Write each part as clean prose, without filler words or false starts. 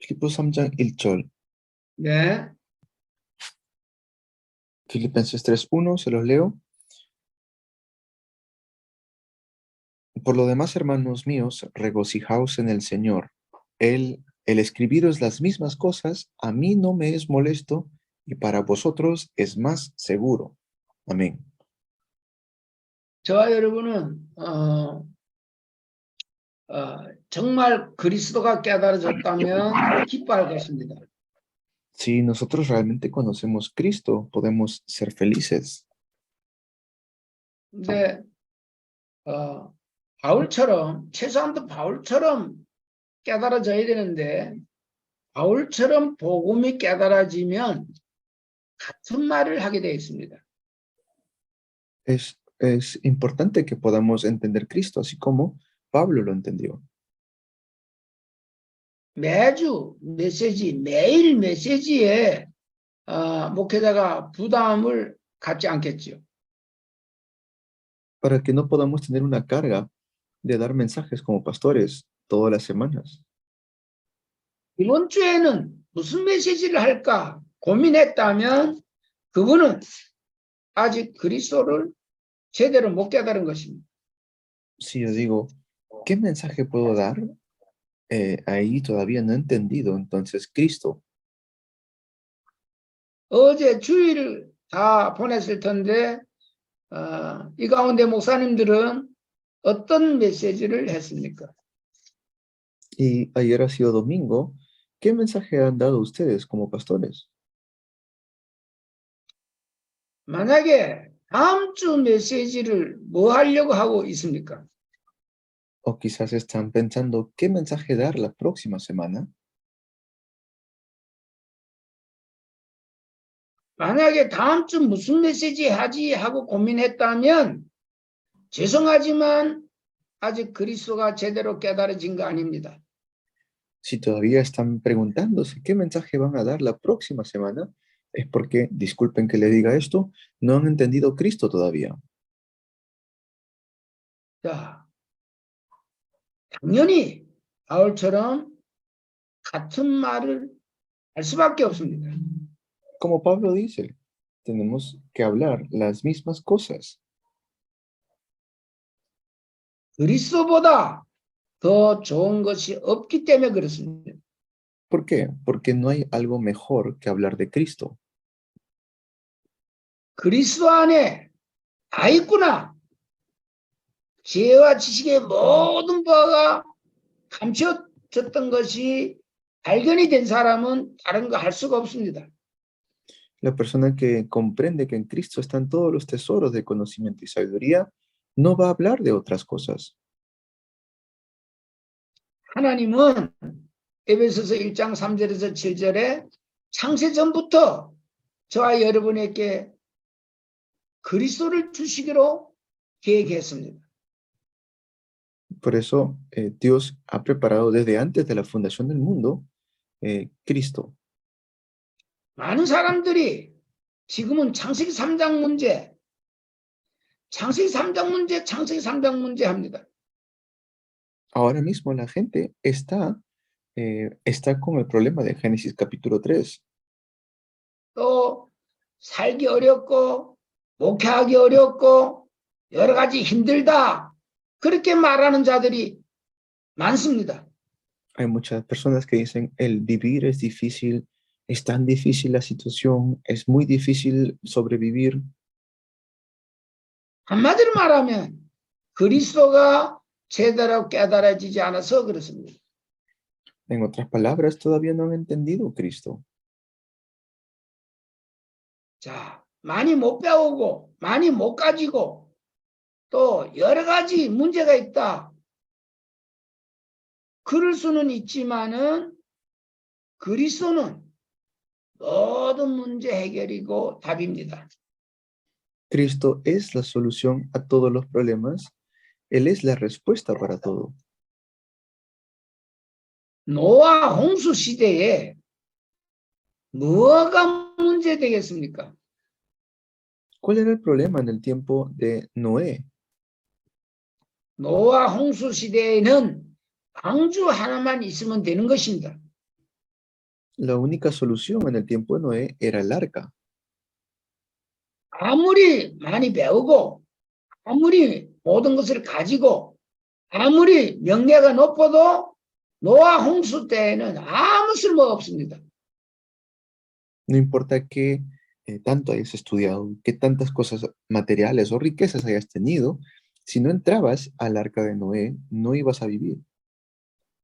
히브리 3장 1절. 네. Filipenses 3:1, se los leo. Por lo demás, hermanos míos, regocijaos en el Señor. El escribiros las mismas cosas, a mí no me es molesto y para vosotros es más seguro. Amén. 저와 여러분은 정말 그리스도가 깨달아졌다면 기뻐할 것입니다. Si nosotros realmente conocemos Cristo, podemos ser felices. 근데 바울처럼 최소한도 바울처럼 깨달아져야 되는데 바울처럼 복음이 깨달아지면 같은 말을 하게 되어 있습니다. Es importante que podamos entender Cristo, así como Pablo lo entendió. 매주 메시지, 매일 메시지에 목회자가 부담을 갖지 않겠죠. Para que no podamos tener una carga de dar mensajes como pastores todas las semanas. 이번 주에는 무슨 메시지를 할까 고민했다면 그분은 아직 그리스도를 제대로 못 깨달은 것입니다. Si yo digo, ¿qué mensaje puedo dar? Ahí todavía no he entendido, entonces Cristo. 어제 주일을 다 보냈을 텐데 이 가운데 목사님들은 어떤 메시지를 했습니까? Y ayer ha sido domingo. ¿Qué mensaje han dado ustedes como pastores? 만약에 다음 주 메시지를 뭐 하려고 하고 있습니까? O quizás están pensando qué mensaje dar la próxima semana. 만약에 다음 주 무슨 메시지 하지 하고 고민했다면 죄송하지만 아직 그리스도가 제대로 깨달아진 거 아닙니다. Si todavía están preguntándose qué mensaje van a dar la próxima semana, es porque, disculpen que le diga esto, no han entendido Cristo todavía. 자, 당연히 바울처럼 같은 말을 할 수밖에 없습니다. Como Pablo dice, tenemos que hablar las mismas cosas. 그리스도보다 더 좋은 것이 없기 때문에 그렇습니다. ¿Por qué? Porque no hay algo mejor que hablar de Cristo. 그리스도 안에 다 있구나. 지혜와 지식의 모든 바가 감춰졌던 것이 발견이 된 사람은 다른 거 할 수가 없습니다. La persona que comprende que en Cristo están todos los tesoros de conocimiento y sabiduría, no va a hablar de otras cosas. 하나님은 에베소서 1장 3절에서 7절에 창세 전부터 저와 여러분에게 그리스도를 주시기로 계획했습니다. Por eso Dios ha preparado desde antes de la fundación del mundo Cristo. 많은 사람들이 지금은 창세기 3장 문제, 창세기 3장 문제, 창세기 3장 문제 합니다. Ahora mismo la gente está con el problema de Génesis capítulo 3. 또 살기 어렵고 목회하기 어렵고 여러 가지 힘들다 그렇게 말하는 자들이 많습니다. Hay muchas personas que dicen el vivir es difícil, es tan difícil la situación, es muy difícil sobrevivir. 한마디로 말하면 그리스도가 제대로 깨달아지지 않아서 그렇습니다. En otras palabras, todavía no han entendido Cristo. 자, 많이 못 배우고 많이 못 가지고 또 여러 가지 문제가 있다. 그럴 수는 있지만은 그리스도는 모든 문제 해결이고 답입니다. Cristo es la solución a todos los problemas. Él es la respuesta para todo. 노아 홍수 시대에 뭐가 문제 되겠습니까? ¿Cuál era el problema en el tiempo de Noé? 노아 홍수 시대에는 방주 하나만 있으면 되는 것입니다. La única solución en el tiempo de Noé era el arca. 아무리 많이 배우고 아무리 모든 것을 가지고 아무리 명예가 높아도 노아 홍수 때에는 아무 쓸모가 없습니다. No importa qué tanto hayas estudiado, qué tantas cosas materiales o riquezas hayas tenido, si no entrabas al arca de Noé, no ibas a vivir.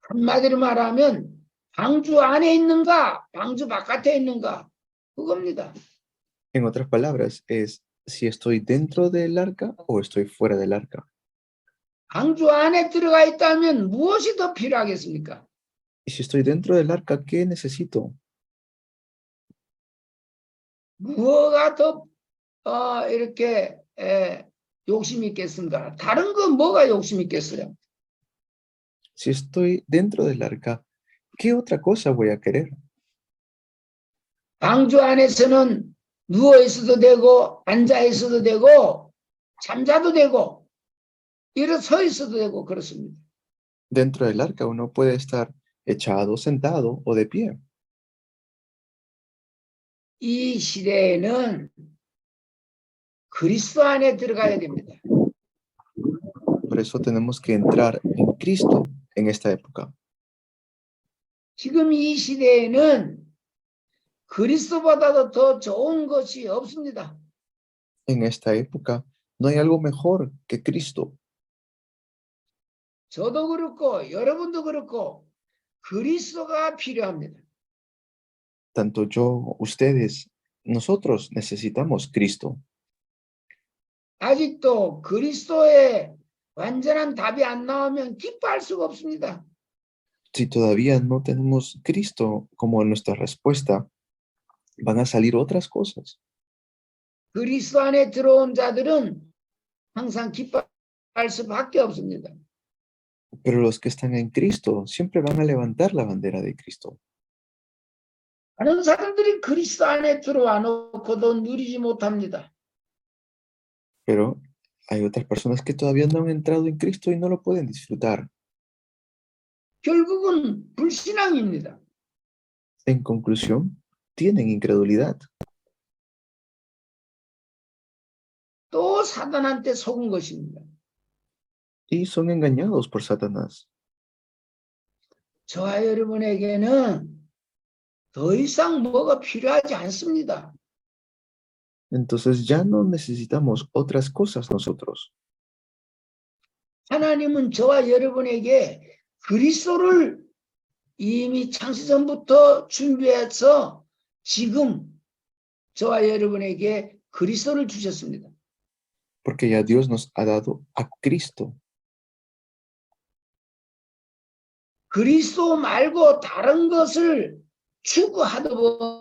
한마디로 말하면 방주 안에 있는가 방주 바깥에 있는가 그겁니다. En otras palabras, es si estoy dentro del arca o estoy fuera del arca. 방주 안에 들어가 있다면 무엇이 더 필요하겠습니까? Y si estoy dentro del arca, ¿qué necesito? 뭐가 더 이렇게 욕심이 있겠습니까? 다른 건 뭐가 욕심이 있겠어요? Si estoy dentro del arca, ¿qué otra cosa voy a querer? 방주 안에서는 누워 있어도 되고 앉아 있어도 되고 잠자도 되고 일어서 있어도 되고 그렇습니다. Dentro del arca uno puede estar echado, sentado o de pie. 이 시대에는 그리스도 안에 들어가야 됩니다. Por eso tenemos que entrar en Cristo en esta época. 지금 이 시대에는 그리스도보다도 더 좋은 것이 없습니다. En esta época no hay algo mejor que Cristo. 저도 그렇고 여러분도 그렇고 그리스도가 필요합니다. Tanto yo, ustedes, nosotros necesitamos Cristo. 아직도 그리스도의 완전한 답이 안 나오면 기뻐할 수가 없습니다. Si todavía no tenemos Cristo como nuestra respuesta, van a salir otras cosas. 그리스도 안에 들어온 자들은 항상 기뻐할 수밖에 없습니다. Pero los que están en Cristo siempre van a levantar la bandera de Cristo. 많은 사람들이 그리스도 안에 들어와 놓고도 누리지 못합니다. Pero hay otras personas que todavía no han entrado en Cristo y no lo pueden disfrutar. 결국은 불신앙입니다. En conclusión, tienen incredulidad. 또 사단한테 속은 것입니다. Y son engañados por Satanás. 저와 여러분에게는 더 이상 뭐가 필요하지 않습니다. Entonces ya no necesitamos otras cosas nosotros. 하나님은 저와 여러분에게 그리스도를 이미 창세 전부터 준비해서 지금 저와 여러분에게 그리스도를 주셨습니다. Porque ya Dios nos ha dado a Cristo. 그리스도 말고 다른 것을 추구하다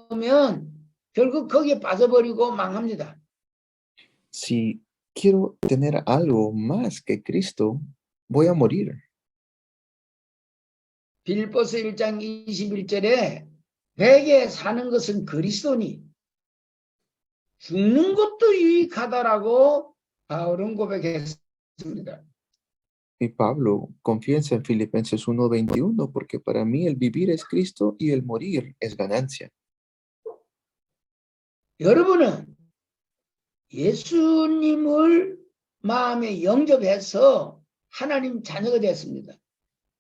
보면 결국 거기에 빠져버리고 망합니다. Si quiero tener algo más que Cristo, voy a morir. 빌립보서 1장 21절에 내게 사는 것은 그리스도니 죽는 것도 유익하다라고 바울은 고백했습니다. Y Pablo confiesa en Filipenses 1:21, porque para mí el vivir es Cristo y el morir es ganancia. 여러분은 예수님을 마음에 영접해서 하나님 자녀가 됐습니다.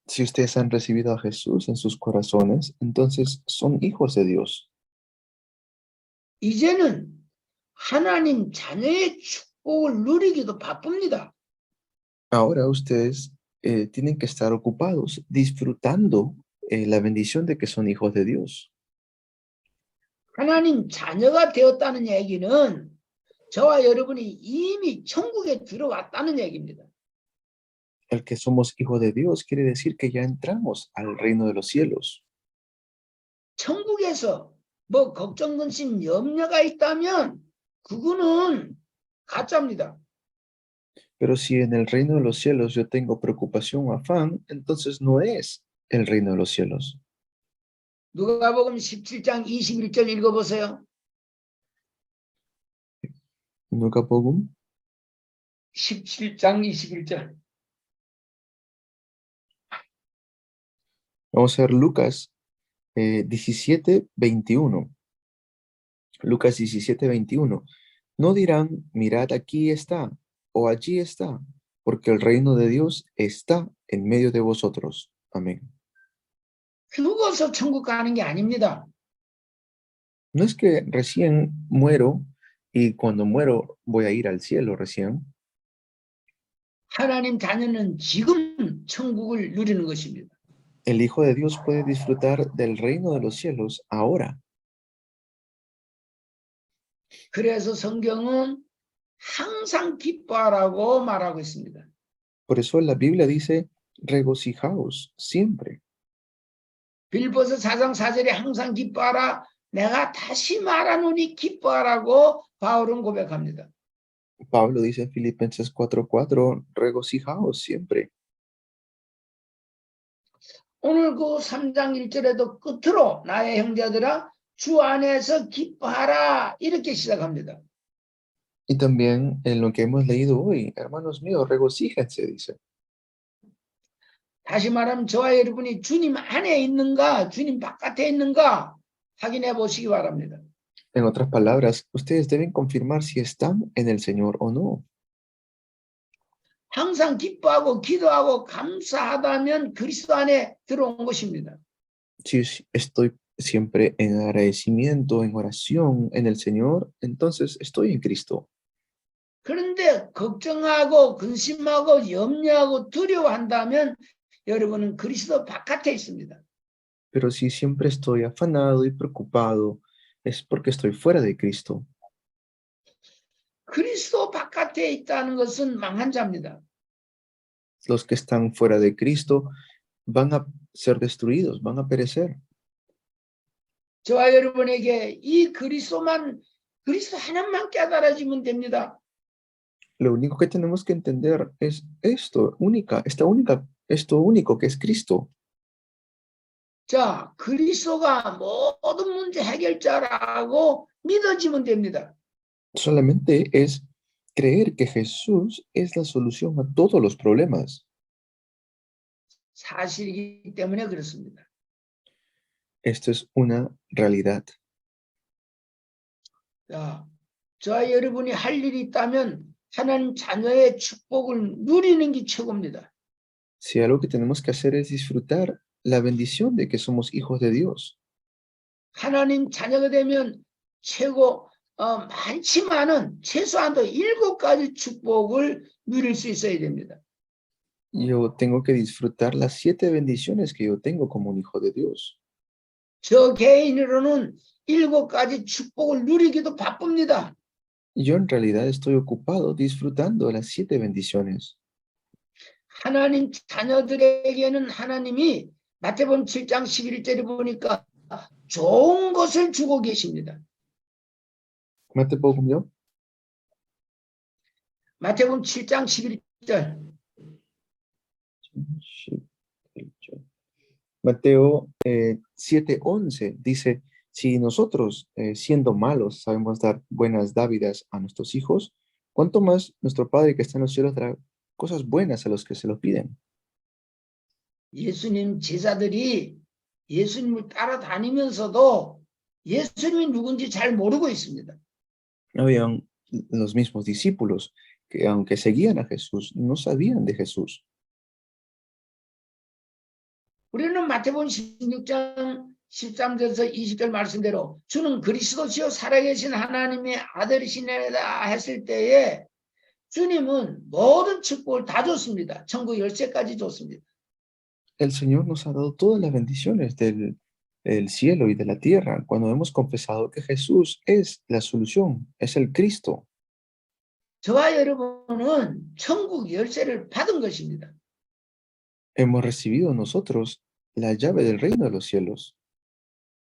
Si ustedes han recibido a Jesús en sus corazones, entonces son hijos de Dios. 이제는 하나님 자녀의 축복을 누리기도 바쁩니다. Ahora ustedes tienen que estar ocupados disfrutando la bendición de que son hijos de Dios. 하나님 자녀가 되었다는 얘기는 저와 여러분이 이미 천국에 들어왔다는 얘기입니다. El que somos hijos de Dios quiere decir que ya entramos al reino de los cielos. 천국에서 뭐 걱정, 근심, 염려가 있다면 그거는 가짜입니다. Pero si en el reino de los cielos yo tengo preocupación o afán, entonces no es el reino de los cielos. 누가복음 17장 21절 읽어보세요. Nucapogum 17장 21절. Vamos a ver Lucas 17:21. Lucas 17:21. No dirán, mirad, aquí está, o allí está, porque el reino de Dios está en medio de vosotros. Amén. 죽어서 천국 가는 게 아닙니다. No es que recién muero y cuando muero voy a ir al cielo recién. 하나님 자녀는 지금 천국을 누리는 것입니다. El Hijo de Dios puede disfrutar del reino de los cielos ahora. 그래서 성경은 항상 기뻐하라고 말하고 있습니다. Por eso la Biblia dice, regocijaos siempre. 빌보서 4장 4절에 항상 기뻐하라. 내가 다시 말하노니 기뻐하라고 바울은 고백합니다. Pablo dice en Filipenses 4:4, regocijaos siempre. 오늘 그 3장 1절에도 끝으로 나의 형제들아 주 안에서 기뻐하라 이렇게 시작합니다. Y también en lo que hemos leído hoy, hermanos míos, regocíjense, dice. 다시 말하면 저와 여러분이 주님 안에 있는가 주님 바깥에 있는가 확인해 보시기 바랍니다. En otras palabras, ustedes deben confirmar si están en el Señor o no. 항상 기뻐하고 기도하고 감사하다면 그리스도 안에 들어온 것입니다. Si estoy siempre en agradecimiento, en oración, en el Señor, entonces estoy en Cristo. 그런데 걱정하고 근심하고 염려하고 두려워한다면 여러분은 그리스도 바깥에 있습니다. Pero si siempre estoy afanado y preocupado, es porque estoy fuera de Cristo. 그리스도 바깥에 있다는 것은 망한 자입니다. Los que están fuera de Cristo van a ser destruidos, van a perecer. 저와 여러분에게 이 그리스도 하나만 깨달아지면 됩니다. Lo único que tenemos que entender es esto único que es Cristo. 자, 그리스도가 모든 문제 해결자라고 믿어지면 됩니다. Solamente es creer que Jesús es la solución a todos los problemas. 사실이기 때문에 그렇습니다. Esto es una realidad. 자, 저와 여러분이 할 일이 있다면 하나님 자녀의 축복을 누리는 게 최고입니다. Si algo que tenemos que hacer es disfrutar la bendición de que somos hijos de Dios. 하나님 자녀가 되면 많지만은 최소한도 7가지 축복을 누릴 수 있어야 됩니다. Yo tengo que disfrutar las 7 bendiciones que yo tengo como un hijo de Dios. 저 개인으로는 7가지 축복을 누리기도 바쁩니다. Yo en realidad estoy ocupado disfrutando las 7 bendiciones. 하나님 자녀들에게는 하나님이 마태복음 7장 11절에 보니까 좋은 것을 주고 계십니다. Mateo, 마태복음 7장 11절. Mateo 7:11 dice, si nosotros siendo malos sabemos dar buenas dávidas a nuestros hijos, ¿cuánto más nuestro Padre que está en los cielos dará cosas buenas a los que se lo piden? 예수님 제자들이 예수님을 따라다니면서도 예수님이 누군지 잘 모르고 있습니다. Habían los mismos discípulos que aunque seguían a Jesús, no sabían de Jesús. 우리는 마태복음 16장 13절에서 20절 말씀대로 주는 그리스도시요 살아계신 하나님의 아들이시다 했을 때에 주님은 모든 축복을 다 줬습니다. 천국 열쇠까지 줬습니다. El Señor nos ha dado todas las bendiciones del cielo y de la tierra cuando hemos confesado que Jesús es la solución, es el Cristo. 저와 여러분은 천국 열쇠를 받은 것입니다. Hemos recibido nosotros la llave del reino de los cielos.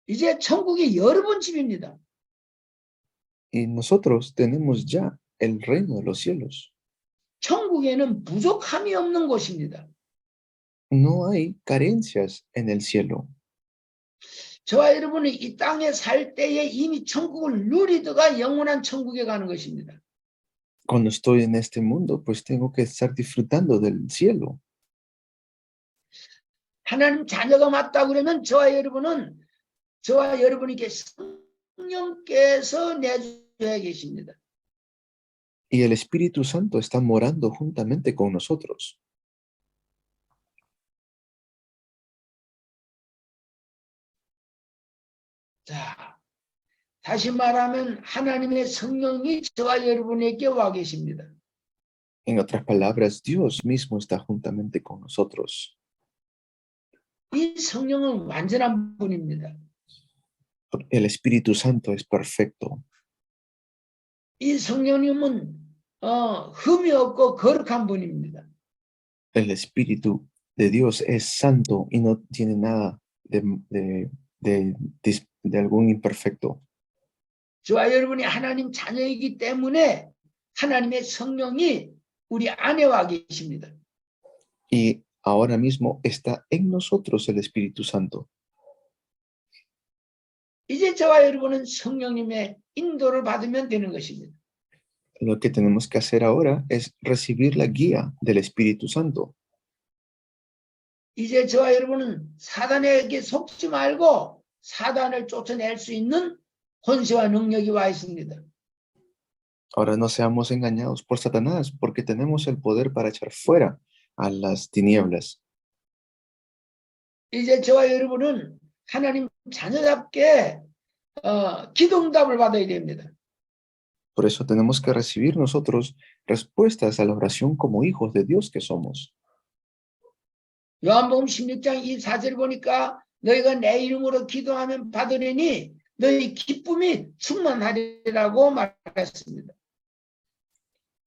이제 천국이 여러분 집입니다. Y nosotros tenemos ya el reino de los cielos. 천국에는 부족함이 없는 곳입니다. No hay carencias en el cielo. 저와 여러분이 이 땅에 살 때에 이미 천국을 누리다가 영원한 천국에 가는 것입니다. Cuando estoy en este mundo, pues tengo que estar disfrutando del cielo. 하나님 자녀가 맞다 그러면 저와 여러분은 저와 여러분에게 성령께서 내주해 계십니다. Y el Espíritu Santo está morando juntamente con nosotros. 자, 다시 말하면 하나님의 성령이 저와 여러분에게 와 계십니다. En otras palabras, Dios mismo está juntamente con nosotros. 이 성령은 완전한 분입니다. El Espíritu Santo es perfecto. 이 성령님은 흠이 없고 거룩한 분입니다. El Espíritu de Dios es santo y no tiene nada de algún imperfecto. 저와 여러분이 하나님 자녀이기 때문에 하나님의 성령이 우리 안에 와 계십니다. Y ahora mismo está en nosotros el Espíritu Santo. 이제 저와 여러분은 성령님의 인도를 받으면 되는 것입니다. Lo que tenemos que hacer ahora es recibir la guía del Espíritu Santo. 이제 저와 여러분은 사단에게 속지 말고 사단을 쫓아낼 수 있는 권세와 능력이 와 있습니다. Ahora no seamos engañados por Satanás, porque tenemos el poder para echar fuera a las tinieblas. 이제 저와 여러분은 하나님 자녀답게 기도응답을 받아야 됩니다. Por eso tenemos que recibir nosotros respuestas a la oración como hijos de Dios que somos. 요한복음 16장 24절 보니까 너희가 내 이름으로 기도하면 받으리니 너희 기쁨이 충만하리라고 말했습니다.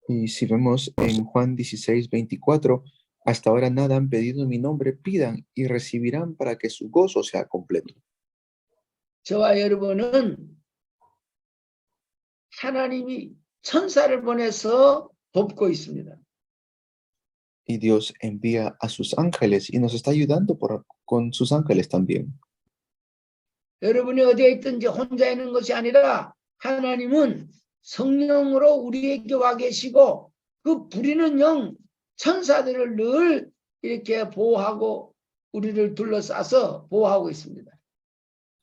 Y si vemos en Juan 16, 24, hasta ahora nada han pedido en mi nombre, pidan y recibirán para que su gozo sea completo. 저와 여러분은 하나님이 천사를 보내서 돕고 있습니다. Y Dios envía a sus ángeles y nos está ayudando con sus ángeles también. 여러분이 어디에 있든지 혼자 있는 것이 아니라 하나님은 성령으로 우리에게 와 계시고 그 부리는 영 천사들을 늘 이렇게 보호하고 우리를 둘러싸서 보호하고 있습니다.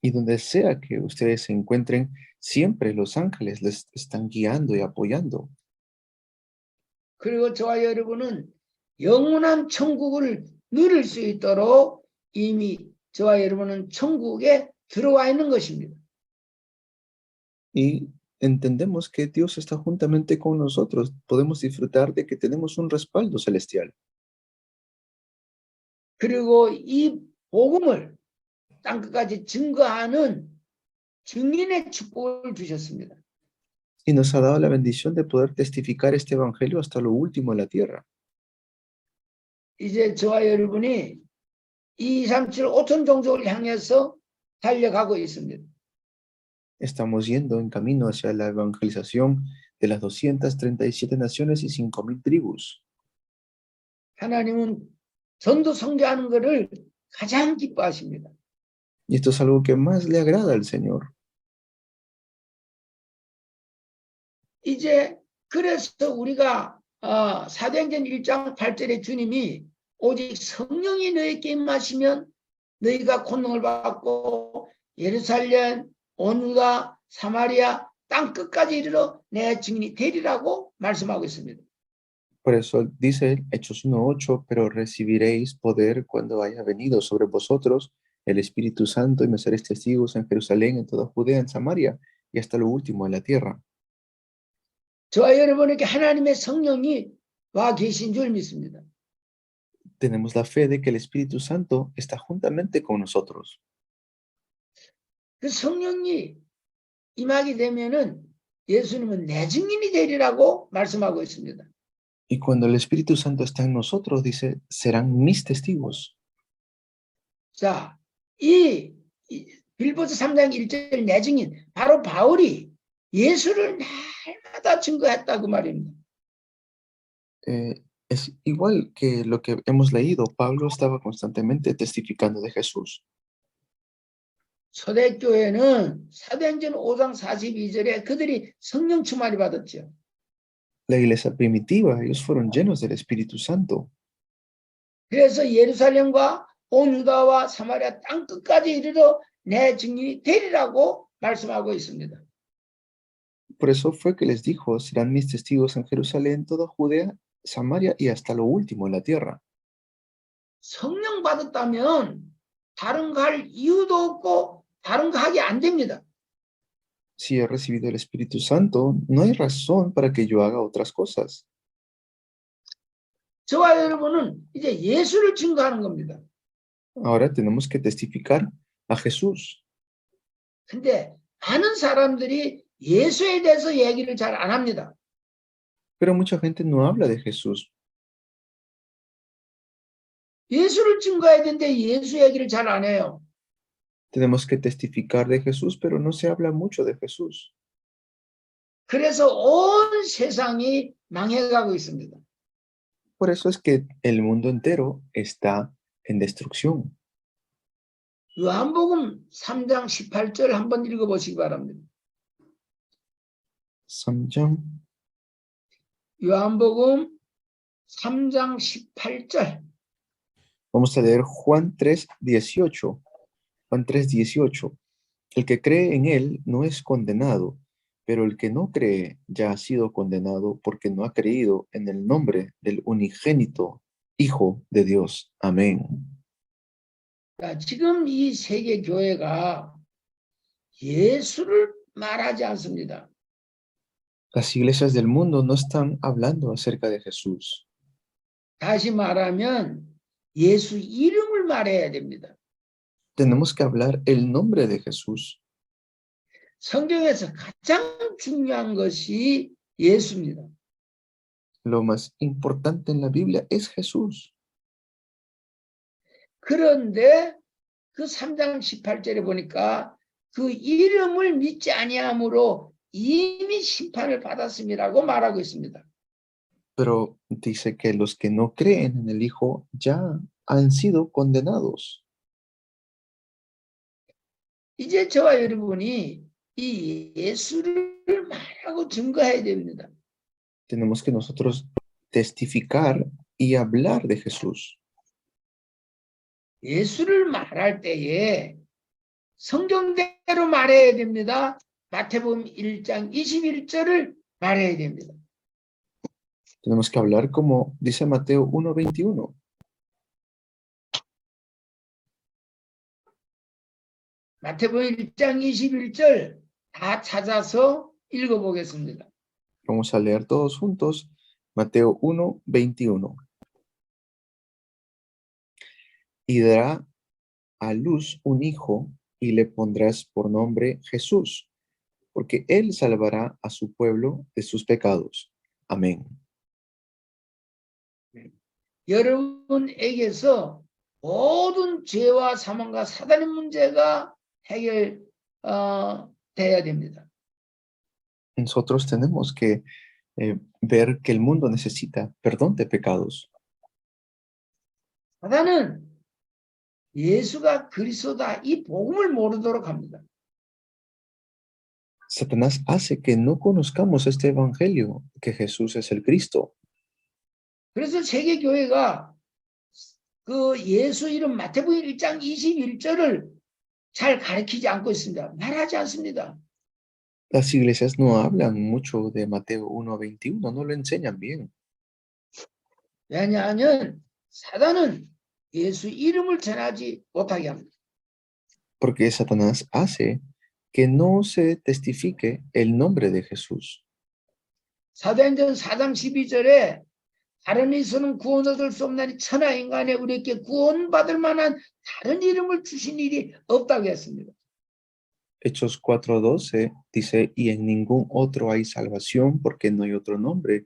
Y donde sea que ustedes se encuentren, siempre los ángeles les están guiando y apoyando. 그리고 저와 여러분은 영원한 천국을 누릴 수 있도록 이미 저와 여러분은 천국에 들어와 있는 것입니다. Y entendemos que Dios está juntamente con nosotros. Podemos disfrutar de que tenemos un respaldo celestial. 그리고 이 복음을 땅끝까지 증거하는 증인의 축복을 주셨습니다. Y nos ha dado la bendición de poder testificar este evangelio hasta lo último en la tierra. 이제 저와 여러분이 237 5천 종족을 향해서 달려가고 있습니다. Estamos yendo en camino hacia la evangelización de las 237 naciones y 5,000 tribus. 하나님은 전도 성교하는 것을 가장 기뻐하십니다. Y esto es algo que más le agrada al Señor. 이제 그래서 우리가 사도행전 1장 8절에 주님이 오직 성령이 너에게 임하시면 너희가 권능을 받고 예루살렘, 온 유다, 사마리아 땅 끝까지 이르러 내 증인이 되리라고 말씀하고 있습니다. Por eso dice Hechos 1:8, pero recibiréis poder cuando haya venido sobre vosotros el Espíritu Santo y me seréis testigos en Jerusalén, en toda Judea, en Samaria y hasta lo último de la tierra. 저와 여러분에게 하나님의 성령이 와 계신 줄 믿습니다. Tenemos la fe de que el Espíritu Santo está juntamente con nosotros. 그 성령이 임하게 되면은 예수님은 내 증인이 되리라고 말씀하고 있습니다. Y cuando el Espíritu Santo está en nosotros, dice, serán mis testigos. 자, 이 빌보서 3장 1절 내 증인, 바로 바울이 예수를 날마다 증거했다고 말입니다. Es igual que lo que hemos leído. Pablo estaba constantemente testificando de Jesús. 초대교회는 사도행전 5장 42절에 그들이 성령 충만이 받았죠. La iglesia primitiva, ellos fueron llenos del Espíritu Santo. 그래서 예루살렘과 온 유다와 사마리아 땅 끝까지 이르러 내 증인이 되리라고 말씀하고 있습니다. Por eso fue que les dijo, serán mis testigos en Jerusalén, toda Judea, Samaria y hasta lo último en la tierra. 성령 받았다면 다른 거 할 이유도 없고 다른 거 하게 안 됩니다. Si he recibido el Espíritu Santo, no hay razón para que yo haga otras cosas. 저와 여러분은 이제 예수를 증거하는 겁니다. Ahora tenemos que testificar a Jesús. 근데 많은 사람들이 예수에 대해서 얘기를 잘 안 합니다. Pero mucha gente no habla de Jesús. 예수를 증거해야 되는데 예수 얘기를 잘 안 해요. Tenemos que testificar de Jesús, pero no se habla mucho de Jesús. 그래서 온 세상이 망해가고 있습니다. Por eso es que el mundo entero está en destrucción. 요한복음 3장 18절 한번 읽어보시기 바랍니다. 3장 요한복음 3장 18절. Vamos a leer Juan 3:18. Juan 3:18. El que cree en él no es condenado, pero el que no cree ya ha sido condenado porque no ha creído en el nombre del unigénito Hijo de Dios. Amén. 지금 이 세계 교회가 예수를 말하지 않습니다. Las iglesias del mundo no están hablando acerca de Jesús. 다시 말하면 예수 이름을 말해야 됩니다. Tenemos que hablar el nombre de Jesús. 성경에서 가장 중요한 것이 예수입니다. Lo más importante en la Biblia es Jesús. 그런데 그 3장 18절에 보니까 그 이름을 믿지 아니함으로 이미 심판을 받았음이라고 말하고 있습니다. Pero dice que los que no creen en el Hijo ya han sido condenados. 이제 저와 여러분이 이 예수를 말하고 증거해야 됩니다. Tenemos que nosotros testificar y hablar de Jesús. 예수를 말할 때에 성경대로 말해야 됩니다. 마태복음 1장 21절을 말해야 됩니다. Tenemos que hablar como dice Mateo 1:21. 마태복음 1장 21절 다 찾아서 읽어보겠습니다. Vamos a leer todos juntos Mateo 1:21. Y dará a luz un hijo y le pondrás por nombre Jesús, porque él salvará a su pueblo de sus pecados. Amén. 여러분에게서 모든 죄와 사망과 사단의 문제가 해결돼야 됩니다. Nosotros tenemos que ver que el mundo necesita perdón de pecados. 사단은 예수가 그리스도다 이 복음을 모르도록 합니다. Satanás hace que no conozcamos este evangelio, que Jesús es el Cristo. 그래서 세계 교회가 그 예수 이름 마태복음 1장 21절을 잘 가르치지 않고 있습니다. 말하지 않습니다. Las iglesias no hablan mucho de Mateo 1:21, no lo enseñan bien. 왜냐하면 사단은 예수 이름을 전하지 못하게 합니다. Porque Satanás hace que no se testifique el nombre de Jesús. 사도행전 4장 12절에 다른 이서는 구원 얻을 수 없나니 천하 인간에 우리에게 구원받을 만한 다른 이름을 주신 일이 없다고 했습니다. Hechos 4:12 dice, y en ningún otro hay salvación porque no hay otro nombre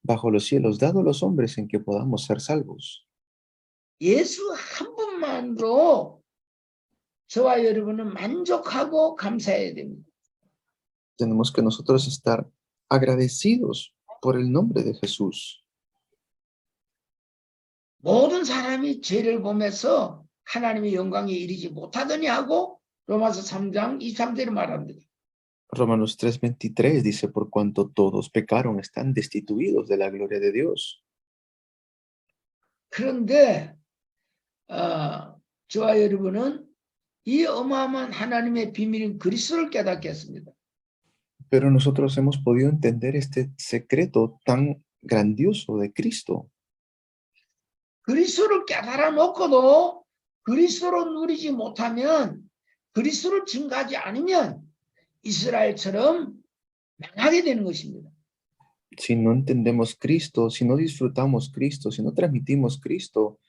bajo los cielos dado a los hombres en que podamos ser salvos. 예수 한 분만으로 저와 여러분은 만족하고 감사해야 됩니다. Tenemos que nosotros estar agradecidos por el nombre de Jesús. 모든 사람이 죄를 보면서 하나님의 영광에 이르지 못하더니 하고 로마서 3장 23절을 말합니다. Romanos 3:23 dice, por cuanto todos pecaron, están destituidos de la gloria de Dios. 그런데 저와 여러분은 이 어마어마한 하나님의 비밀인 그리스도를 깨닫겠습니다. Pero nosotros hemos podido entender este secreto tan grandioso de Cristo. 그리스도를 깨달아 놓고도 그리스도로 누리지 못하면, 그리스도를 증거하지 않으면 이스라엘처럼 망하게 되는 것입니다. Si no entendemos Cristo, si no disfrutamos Cristo, si no transmitimos Cristo,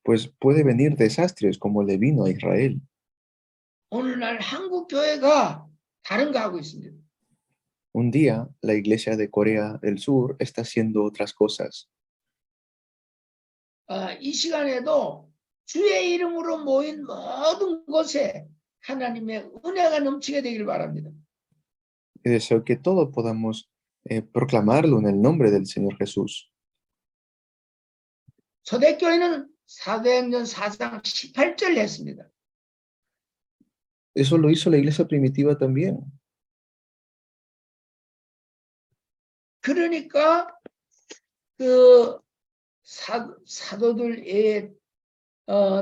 pues puede venir desastres como le vino a Israel. 오늘날 한국 교회가 다른 거 하고 있습니다. Un día, la iglesia de Corea del Sur está haciendo otras cosas. 이 시간에도 주의 이름으로 모인 모든 곳에 하나님의 은혜가 넘치게 되길 바랍니다. Y deseo que todos podamos proclamarlo en el nombre del Señor Jesús. 초대교회는 사도행전 4장 18절 했습니다. Eso lo hizo la iglesia primitiva también. 그러니까 그 사도들의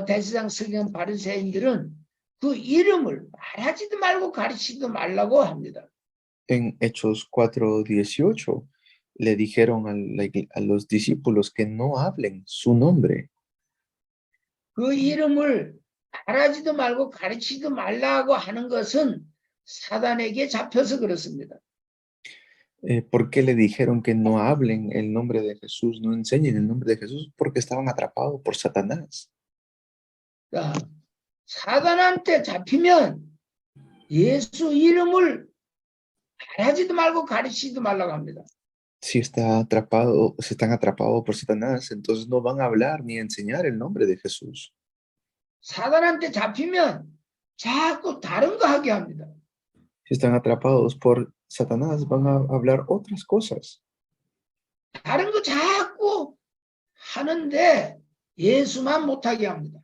대제사장 서기관 바리새인들은 그 이름을 말하지도 말고 가르치지도 말라고 합니다. En Hechos 4:18 le dijeron a los discípulos que no hablen su nombre. 그 이름을 말하지도 말고 가르치지도 말라고 하는 것은 사단에게 잡혀서 그렇습니다. ¿Por qué le dijeron que no hablen el nombre de Jesús, no enseñen el nombre de Jesús? Porque estaban atrapados por Satanás. 자, 사단한테 잡히면 예수 이름을 말하지도 말고 가르치지도 말라고 합니다. Si están atrapados por Satanás, entonces no van a hablar ni enseñar el nombre de Jesús. 사단한테 잡히면 자꾸 다른 거 하게 합니다. Si están atrapados por Satanás, van a hablar otras cosas. 다른 거 자꾸 하는데 예수만 못하게 합니다.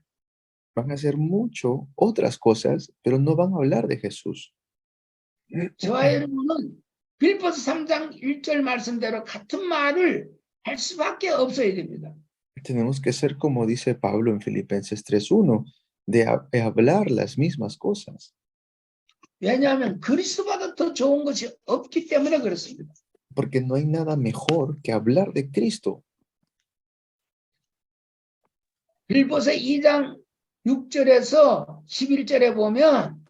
Van a hacer otras cosas, pero no van a hablar de Jesús. 저와 여러분은 빌보스 3장 1절 말씀대로 같은 말을 할 수밖에 없어야 됩니다. Tenemos que ser como dice Pablo en Filipenses 3:1, de hablar las mismas cosas. 왜냐하면 그리스도보다 더 좋은 것이 없기 때문에 그렇습니다. Porque no hay nada mejor que hablar de Cristo. 빌보스 2장 6절에서 11절에 보면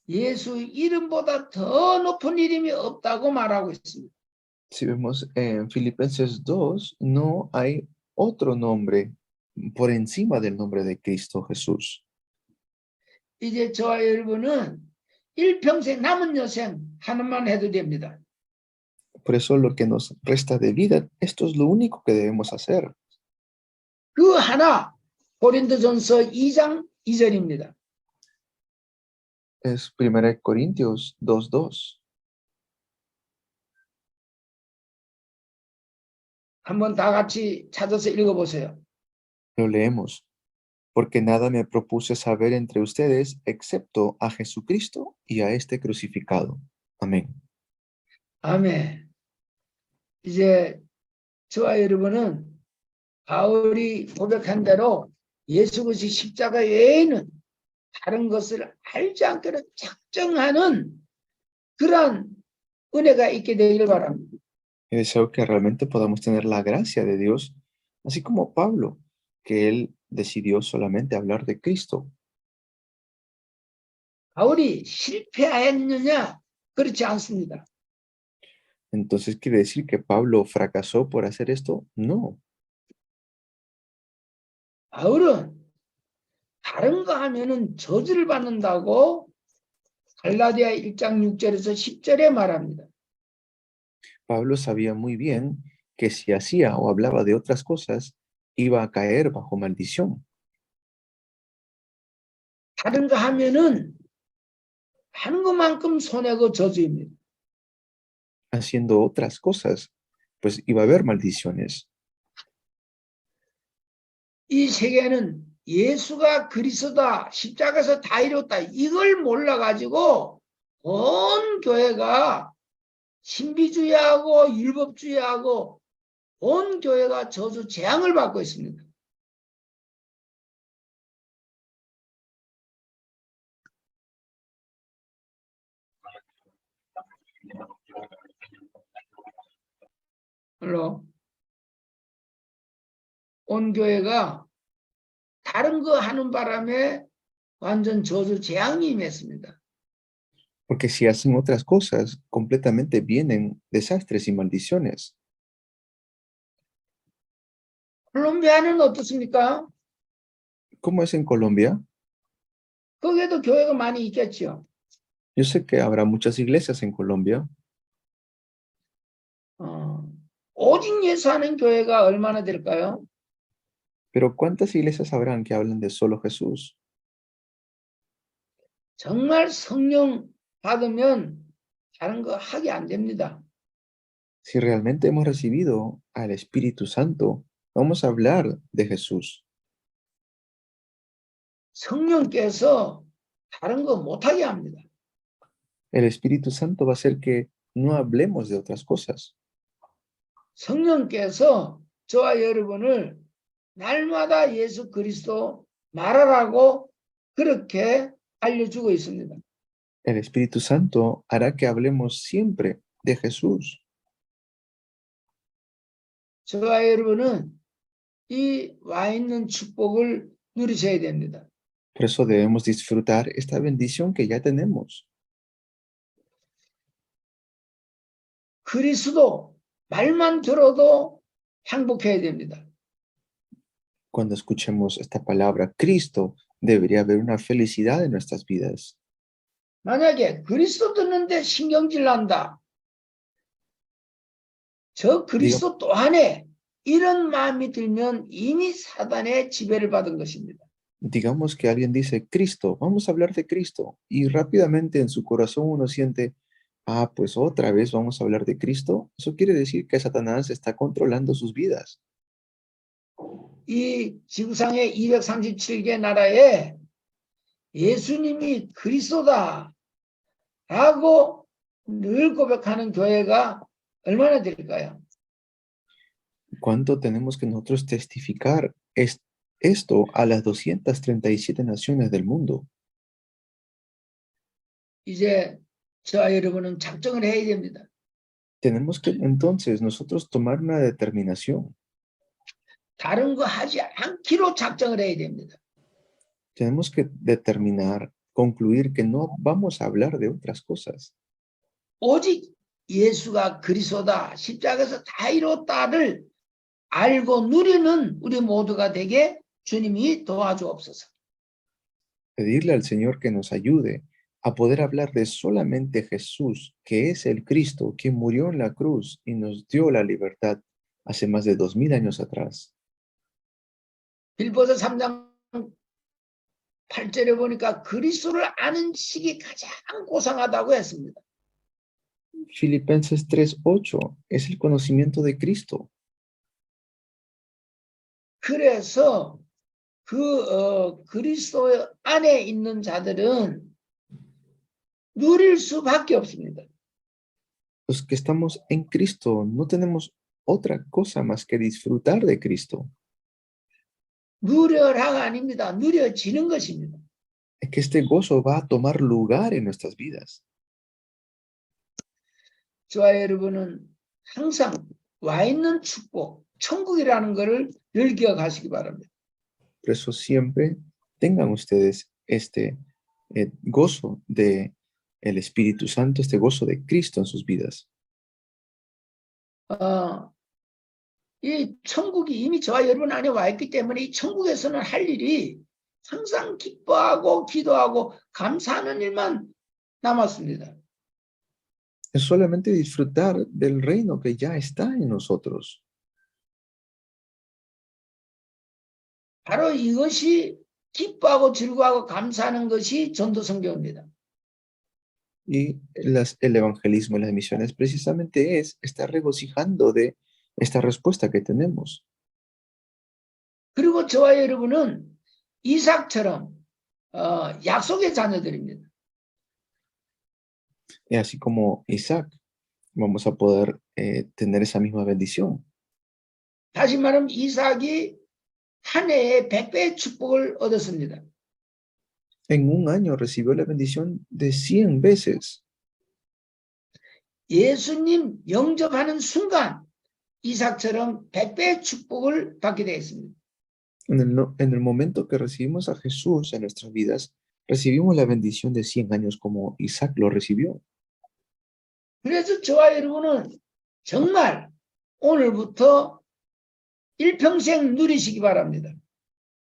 예수 이름보다 더 높은 이름이 없다고 말하고 있습니다. Si vemos en Filipenses 2, no hay otro nombre por encima del nombre de Cristo Jesús. 이제 저와 여러분은 일평생 남은 여생 하나만 해도 됩니다. Por eso lo que nos resta de vida, esto es lo único que debemos hacer. 그 하나 고린도전서 2장 2절입니다. Es 1 Corintios 2:2. 한번 다 같이 찾아서 읽어보세요. Lo leemos. Porque nada me propuse saber entre ustedes excepto a Jesucristo y a este crucificado. Amén. 아멘. 이제 저와 여러분은 바울이 고백한 대로 예수 그리스도 십자가 외에는 다른 것을 알지 않기로 작정하는 그런 은혜가 있게 되기를 바랍니다. Y deseo que realmente podamos tener la gracia de Dios, así como Pablo, que él decidió solamente hablar de Cristo. 바울이 실패했느냐? 그렇지 않습니다. Entonces, ¿quiere decir que Pablo fracasó por hacer esto? No. 바울은 다른 거 하면은 저주를 받는다고 갈라디아 1장 6절에서 10절에 말합니다. Pablo sabía muy bien que si hacía o hablaba de otras cosas, iba a caer bajo maldición. 다른 거 하면은 하는 것만큼 손해고 저주입니다. Haciendo otras cosas, pues iba a haber maldiciones. 이 세계는 예수가 그리스도다, 십자가에서 다 이뤘다, 이걸 몰라가지고 온 교회가 신비주의하고 율법주의하고 온 교회가 저주 재앙을 받고 있습니다. 물론 온 교회가 다른 거 하는 바람에 완전 저주 재앙이 임했습니다. Porque si hacen otras cosas, completamente vienen desastres y maldiciones. 콜롬비아는 어떻습니까? ¿Cómo es en Colombia? 거기에도 교회가 많이 있겠죠. Yo sé que habrá muchas iglesias en Colombia, 오직 예수하는 교회가 얼마나 될까요? pero ¿cuántas iglesias habrán que hablan de solo Jesús? 정말 성령 받으면 다른 거 하게 안 됩니다. Si realmente hemos recibido al Espíritu Santo, vamos a hablar de Jesús. 성령께서 다른 거 못하게 합니다. El Espíritu Santo va a hacer que no hablemos de otras cosas. 성령께서 저와 여러분을 날마다 예수 그리스도 말하라고 그렇게 알려주고 있습니다. El Espíritu Santo hará que hablemos siempre de Jesús. 저와 여러분은 이 와 있는 축복을 누리셔야 됩니다. Por eso debemos disfrutar esta bendición que ya tenemos. 그리스도 말만 들어도 행복해야 됩니다. Cuando escuchemos esta palabra, Cristo, debería haber una felicidad en nuestras vidas. 만약에 그리스도 듣는데 신경질 난다. 저 그리스도 또 하네. 이런 마음이 들면 이미 사단의 지배를 받은 것입니다. Digamos que alguien dice, Cristo, vamos a hablar de Cristo, y rápidamente en su corazón uno siente, ah, pues otra vez vamos a hablar de Cristo. Eso quiere decir que Satanás está controlando sus vidas. 이 지구상의 237개 나라에 예수님이 그리스도다 라고 늘 고백하는 교회가 얼마나 될까요? ¿Cuánto tenemos que nosotros testificar esto a las 237 naciones del mundo? 이제 저와 여러분은 작정을 해야 됩니다. Tenemos que entonces nosotros tomar una determinación. 다른 거 하지 않기로 작정을 해야 됩니다. Tenemos que determinar, concluir que no vamos a hablar de otras cosas. 오직 예수가 그리스도다, 십자가에서 다 이뤘다를 알고 누리는 우리 모두가 되게 주님이 도와주옵소서. Pedirle al Señor que nos ayude a poder hablar de solamente Jesús, que es el Cristo, que murió en la cruz y nos dio la libertad hace más de 2000 años atrás. 빌보서 3장 8절에 보니까 그리스도를 아는 지식이 가장 고상하다고 했습니다. Filipenses 3:8 es el conocimiento de Cristo. 그래서 그리스도 안에 있는 자들은 누릴 수밖에 없습니다. Los que estamos en Cristo no tenemos otra cosa más que disfrutar de Cristo. 누려라가 아닙니다. 누려지는 것입니다. Es que este gozo va a tomar lugar en nuestras vidas. 저와 여러분은 항상 와 있는 축복, 천국이라는 것을 늘 기억하시기 바랍니다. Por eso siempre tengan ustedes este gozo de el Espíritu Santo, este gozo de Cristo en sus vidas. 이 천국이 이미 저와 여러분 안에 와 있기 때문에 이 천국에서는 할 일이 항상 기뻐하고 기도하고 감사하는 일만 남았습니다. Es solamente disfrutar del reino que ya está en nosotros. 바로 이것이 기뻐하고 즐거워하고 감사하는 것이 전도성경입니다. Y el evangelismo y las misiones precisamente es estar regocijando de esta respuesta que tenemos. 그리고 저와 여러분은 이삭처럼 약속의 자녀들입니다. Y así como Isaac, vamos a poder tener esa misma bendición. 다시 말하면 이삭이 한 해에 100배의 축복을 얻었습니다. En un año recibió la bendición de 100 veces. 예수님 영접하는 순간 이삭처럼 100배의 축복을 받게 되었습니다. En el momento que recibimos a Jesús en nuestras vidas, recibimos la bendición de 100 años como Isaac lo recibió. 그래서 저와 여러분은 정말 오늘부터 일평생 누리시기 바랍니다.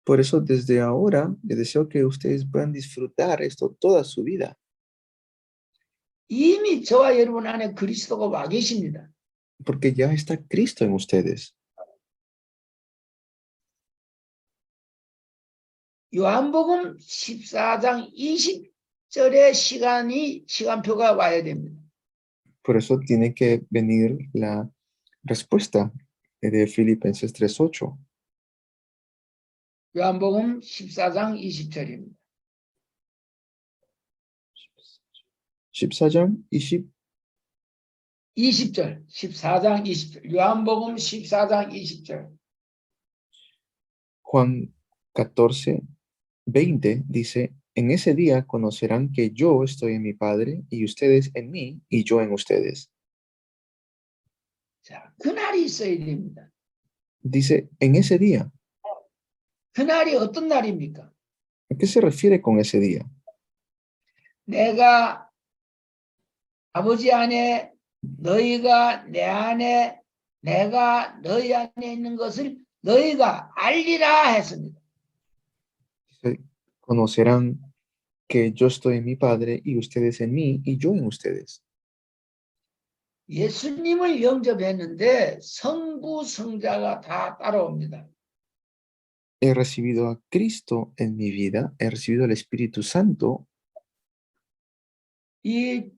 Por eso, desde ahora, les deseo que ustedes puedan disfrutar esto toda su vida, 이미 저와 여러분 안에 그리스도가 와 계십니다. porque ya está Cristo en ustedes. 요한복음 14장 20절의 시간표가 와야 됩니다. Por eso tiene que venir la respuesta de Filipenses 3:8. 요한복음 14장 20절입니다. 14장 20절, 14장 20절. 요한복음 14장 20절. Juan 14:20 dice, en ese día conocerán que yo estoy en mi Padre y ustedes en mí y yo en ustedes. 자, 그날이 있어야 됩니다. Dice, en ese día. 그날이 어떤 날입니까? ¿A qué se refiere con ese día? 내가 아버지 안에, 너희가 내 안에, 내가 너희 안에 있는 것을 너희가 알리라 했습니다. Conocerán que yo estoy en mi Padre y ustedes en mí y yo en ustedes. 예수님을 영접했는데 성부, 성자가 다 따라옵니다. He recibido a Cristo en mi vida, he recibido al Espíritu Santo. 이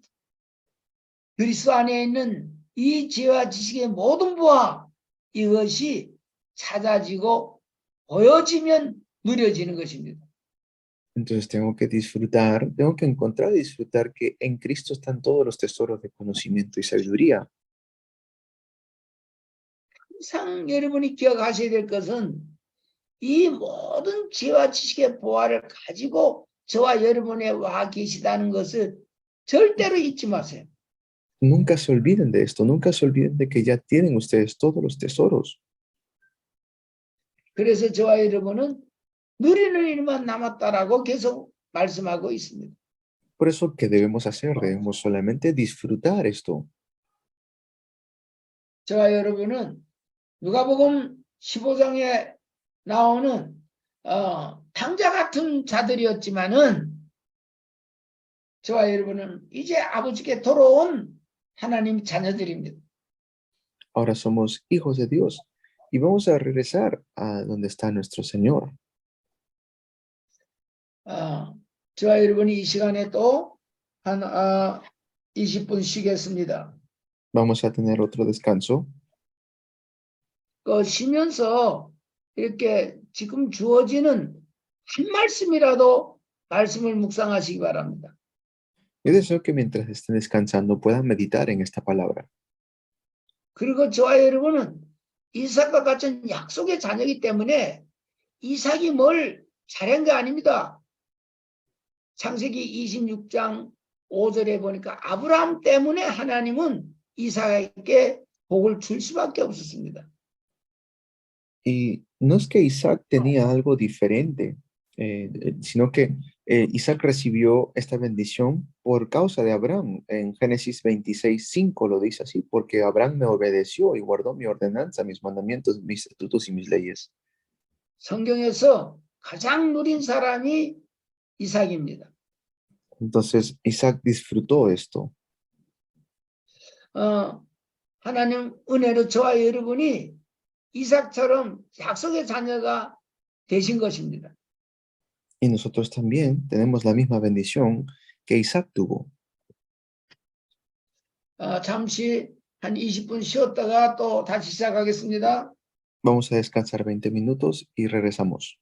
그리스도 안에 있는 이 지혜와 지식의 모든 부와 이것이 찾아지고 보여지면 누려지는 것입니다. Entonces tengo que disfrutar, tengo que encontrar y disfrutar que en Cristo están todos los tesoros de conocimiento y sabiduría. 항상 여러분이 기억하셔야 될 것은 이 모든 지혜와 지식의 보화를 가지고 저와 여러분에 와 계시다는 것을 절대로 잊지 마세요. Nunca se olviden de esto, nunca se olviden de que ya tienen ustedes todos los tesoros. 그래서 저와 여러분은 누리는 일만 남았다라고 계속 말씀하고 있습니다. Por eso, ¿qué debemos hacer? Debemos solamente disfrutar esto. 저와 여러분은 누가복음 15장에 나오는 탕자 같은 자들이었지만은 저와 여러분은 이제 아버지께 돌아온 하나님 자녀들입니다. Ahora somos hijos de Dios y vamos a regresar a donde está nuestro Señor. 저와 여러분이 이 시간에 또 한 20분 쉬겠습니다. Vamos a tener otro descanso. 쉬면서 이렇게 지금 주어지는 한 말씀이라도 말씀을 묵상하시기 바랍니다. Yo deseo que mientras estén descansando puedan meditar en esta palabra. 그리고 저와 여러분은 이삭과 같은 약속의 자녀이기 때문에 이삭이 뭘 잘한 게 아닙니다. 창세기 26장 5절에 보니까 아브라함 때문에 하나님은 이삭에게 복을 줄 수밖에 없었습니다. Y no es que Isaac tenía algo diferente, sino que Isaac recibió esta bendición por causa de Abraham. En Génesis 26:5 lo dice así, porque Abraham me obedeció y guardó mi ordenanza, mis mandamientos, mis estatutos y mis leyes. 성경에서 가장 누린 사람이 이삭입니다. Entonces Isaac disfrutó esto. 하나님 은혜로 저와 여러분이 이삭처럼 약속의 자녀가 되신 것입니다. Y nosotros también tenemos la misma bendición que Isaac tuvo. 잠시 한 20분 쉬었다가 또 다시 시작하겠습니다. Vamos a descansar 20 minutos y regresamos.